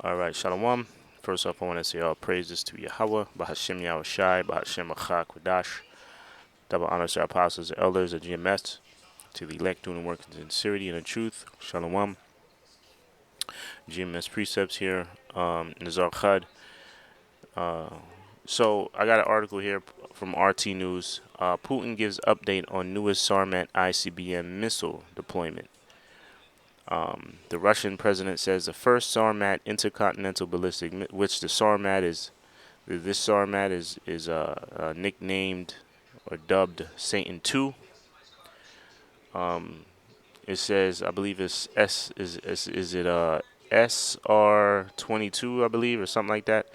Alright, shalawam. First off, I want to say all praises to Yahawah, bahasham Yahawashi, bahasham Kodash. Double honors to our apostles and elders of GMS, to the elect doing the work in sincerity and in truth. Shalawam. GMS precepts here. Nazar Khad. So I got an article here from RT News. Putin gives update on newest Sarmat ICBM missile deployment. The Russian president says the first Sarmat intercontinental ballistic, which the Sarmat is, this Sarmat is nicknamed or dubbed Satan 2. It says, I believe it's is it SR-22, I believe, or something like that.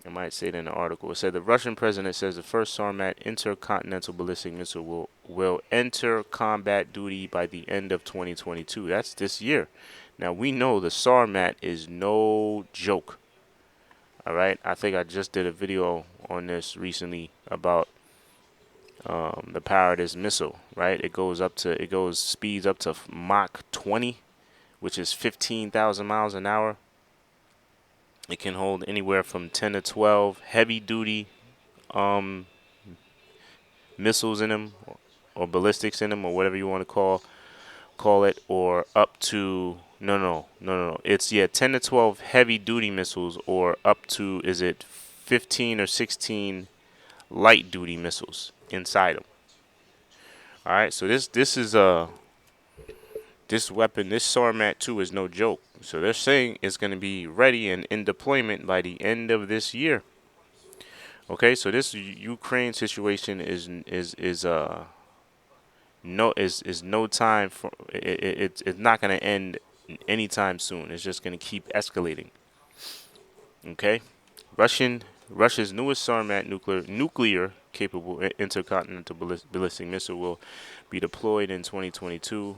I might say it in the article. It said the Russian president says the first Sarmat intercontinental ballistic missile will enter combat duty by the end of 2022. That's this year. Now we know the Sarmat is no joke. All right, I think I just did a video on this recently about the power of this missile. Right, it goes speeds up to Mach 20, which is 15,000 miles an hour. It can hold anywhere from 10 to 12 heavy duty um, missiles in them, or ballistics in them, or whatever you want to call it, or up to no. It's 10 to 12 heavy duty missiles, or up to, is it 15 or 16 light duty missiles inside them. All right, so this weapon, this Sarmat 2 is no joke. So they're saying it's going to be ready and in deployment by the end of this year. Okay, so this Ukraine situation is no time for it's not going to end anytime soon. It's just going to keep escalating. Okay, Russia's newest Sarmat nuclear capable intercontinental ballistic missile will be deployed in 2022.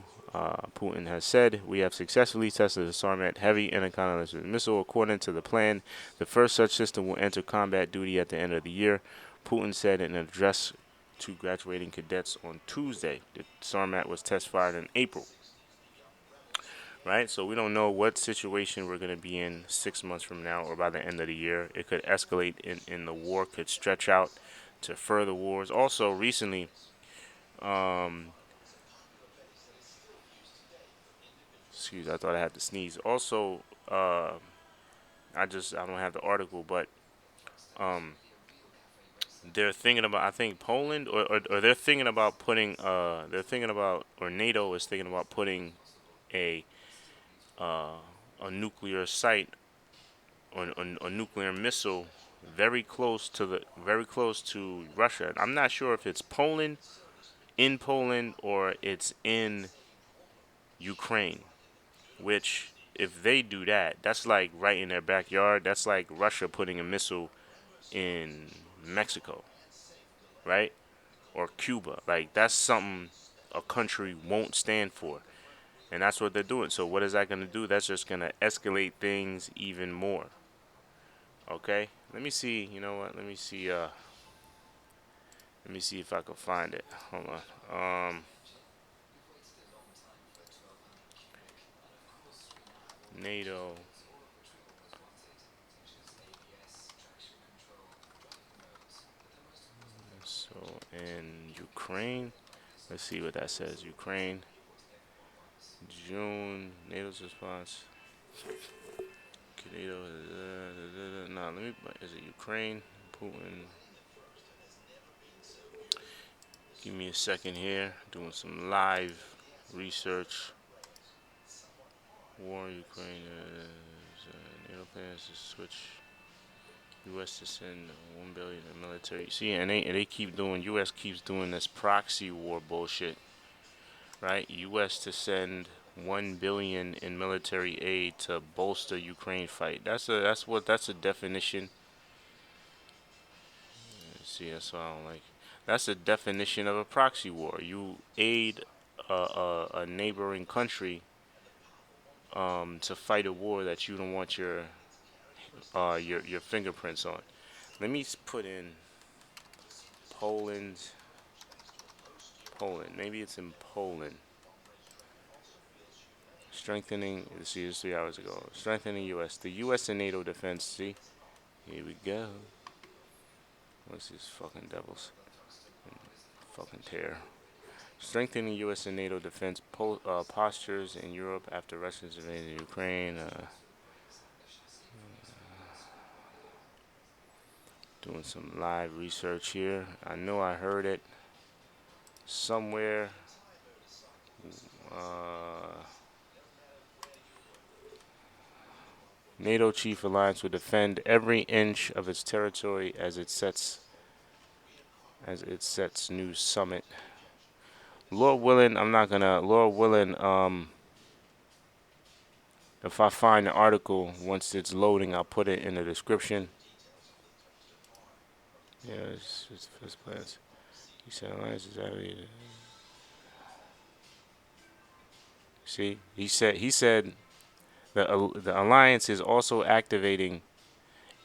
Putin has said, we have successfully tested the Sarmat heavy intercontinental missile. According to the plan, the first such system will enter combat duty at the end of the year. Putin said in an address to graduating cadets on Tuesday. The Sarmat was test fired in April. Right? So we don't know what situation we're going to be in 6 months from now or by the end of the year. It could escalate in the war, could stretch out to further wars. Also, recently, excuse, I thought I had to sneeze. Also, I don't have the article, but um, they're thinking about, I think Poland, or they're thinking about putting or NATO is thinking about putting a uh, a nuclear site, or a nuclear missile very close to Russia. I'm not sure if it's in Poland, or it's in Ukraine. Which, if they do that, that's like right in their backyard. That's like Russia putting a missile in Mexico, right? Or Cuba. Like, that's something a country won't stand for. And that's what they're doing. So what is that going to do? That's just going to escalate things even more. Okay? Let me see. You know what? Let me see if I can find it. Hold on. NATO. So in Ukraine, let's see what that says. Ukraine, June, NATO's response. NATO, no, let me. Is it Ukraine? Putin. Give me a second here. Doing some live research. War in Ukraine. NATO plans to switch U.S. to send 1 billion in military. See, and they keep doing. U.S. keeps doing this proxy war bullshit, right? U.S. to send 1 billion in military aid to bolster Ukraine fight. That's a definition. See, that's what I don't like. That's a definition of a proxy war. You aid a neighboring country to fight a war that you don't want your fingerprints on. Let me put in Poland. Poland. Maybe it's in Poland. Strengthening, see, this 3 hours ago. Strengthening U.S. The U.S. and NATO defense. See, here we go. What's these fucking devils? Fucking tear. Strengthening U.S. and NATO defense postures in Europe after Russia's invasion of Ukraine. Doing some live research here. I know I heard it somewhere. NATO chief alliance will defend every inch of its territory as it sets new summit. Lord willing, I'm not gonna. Lord willing, if I find the article once it's loading, I'll put it in the description. Yeah, it's first plans. He said alliance is already. See, he said the alliance is also activating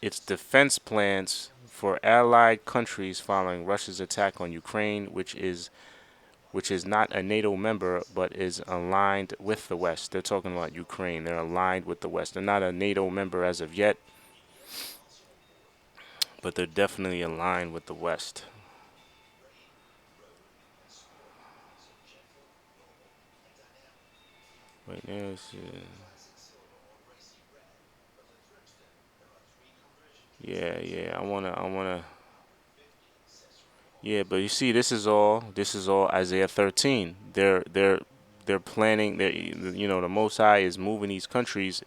its defense plans for allied countries following Russia's attack on Ukraine, which is not a NATO member but is aligned with the West. They're talking about Ukraine. They're aligned with the West. They're not a NATO member as of yet, but they're definitely aligned with the West. Wait, now yeah. I wanna. Yeah, but you see, this is all Isaiah 13. They're planning. The Most High is moving these countries,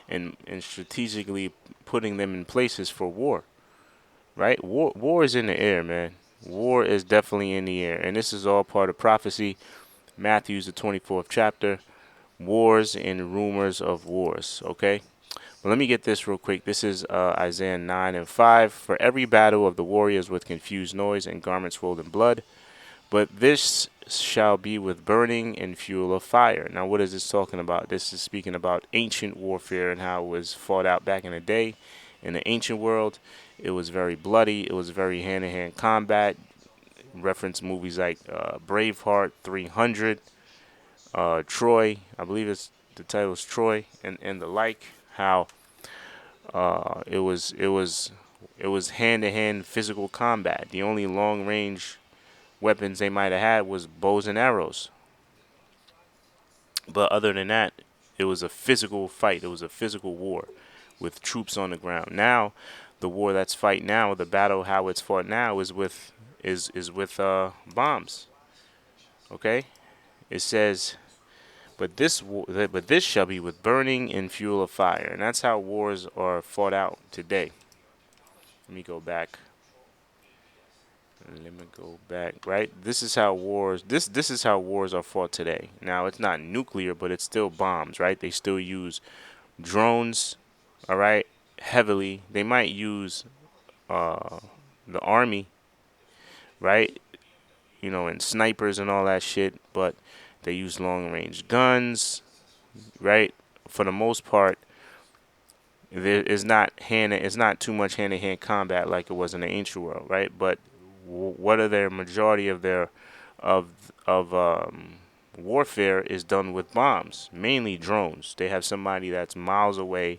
and strategically putting them in places for war. Right? War is in the air, man. War is definitely in the air, and this is all part of prophecy. Matthew's the 24th chapter. Wars and rumors of wars. Okay. But let me get this real quick. This is Isaiah 9 and 5. For every battle of the warriors with confused noise and garments rolled in blood, but this shall be with burning and fuel of fire. Now, what is this talking about? This is speaking about ancient warfare and how it was fought out back in the day. In the ancient world, it was very bloody. It was very hand-to-hand combat. Reference movies like Braveheart, 300, Troy. I believe the title is Troy, and the like. How it was hand-to-hand physical combat. The only long-range weapons they might have had was bows and arrows. But other than that, it was a physical fight. It was a physical war with troops on the ground. Now, the war that's fight now, the battle how it's fought now is with bombs. Okay, it says, but this shall be with burning and fuel of fire, and that's how wars are fought out today. Let me go back. Right, this is how wars. This is how wars are fought today. Now it's not nuclear, but it's still bombs. Right, they still use drones. All right, heavily. They might use the army. Right, and snipers and all that shit, but they use long range guns. Right, for the most part, there is not it's not too much hand to hand combat like it was in the ancient world. Right, but what are their majority of their of warfare is done with bombs, mainly drones. They have somebody that's miles away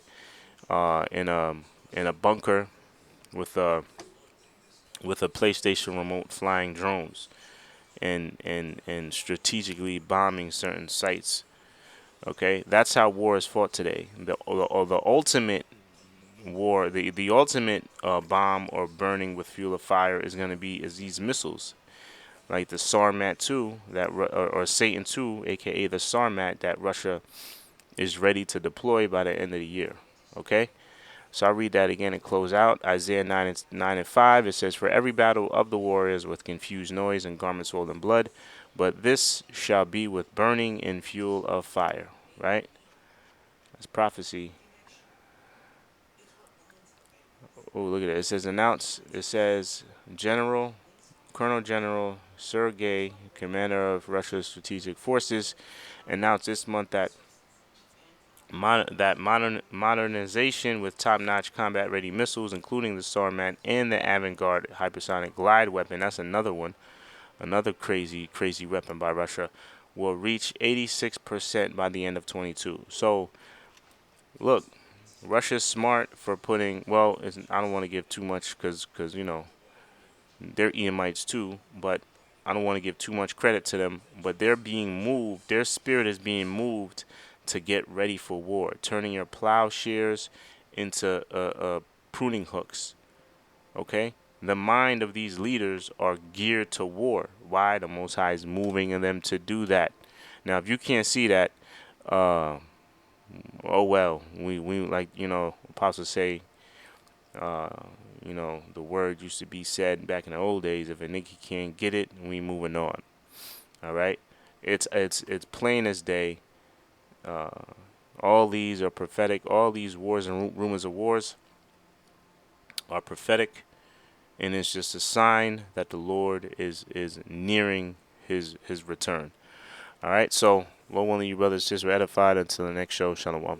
in a bunker with a PlayStation remote flying drones and strategically bombing certain sites. Okay, that's how war is fought today. The ultimate war, the ultimate bomb or burning with fuel of fire is these missiles, like the Sarmat 2 or Satan 2, aka the Sarmat that Russia is ready to deploy by the end of the year. Okay, so I'll read that again and close out. Isaiah 9 and 5. It says, "For every battle of the warriors with confused noise and garments rolled in blood, but this shall be with burning and fuel of fire." Right? That's prophecy. Oh, look at it. It says Colonel General Sergei, commander of Russia's strategic forces, announced this month that modernization with top-notch combat-ready missiles, including the Sarmat and the Avangard hypersonic glide weapon. That's another one, another crazy weapon by Russia, will reach 86% by the end of 22. So, look, Russia's smart for putting, well, I don't want to give too much because they're Edomites too, but I don't want to give too much credit to them. But they're being moved, their spirit is being moved to get ready for war, turning your plowshares into pruning hooks. Okay? The mind of these leaders are geared to war. Why? The Most High is moving in them to do that. Now, if you can't see that, oh well. We like apostles say, the word used to be said back in the old days. If a nigga can't get it, we moving on. All right, it's plain as day. All these are prophetic. All these wars and rumors of wars are prophetic, and it's just a sign that the Lord is nearing his return. All right, so Lord willing, you brothers and sisters are edified. Until the next show, shalawam.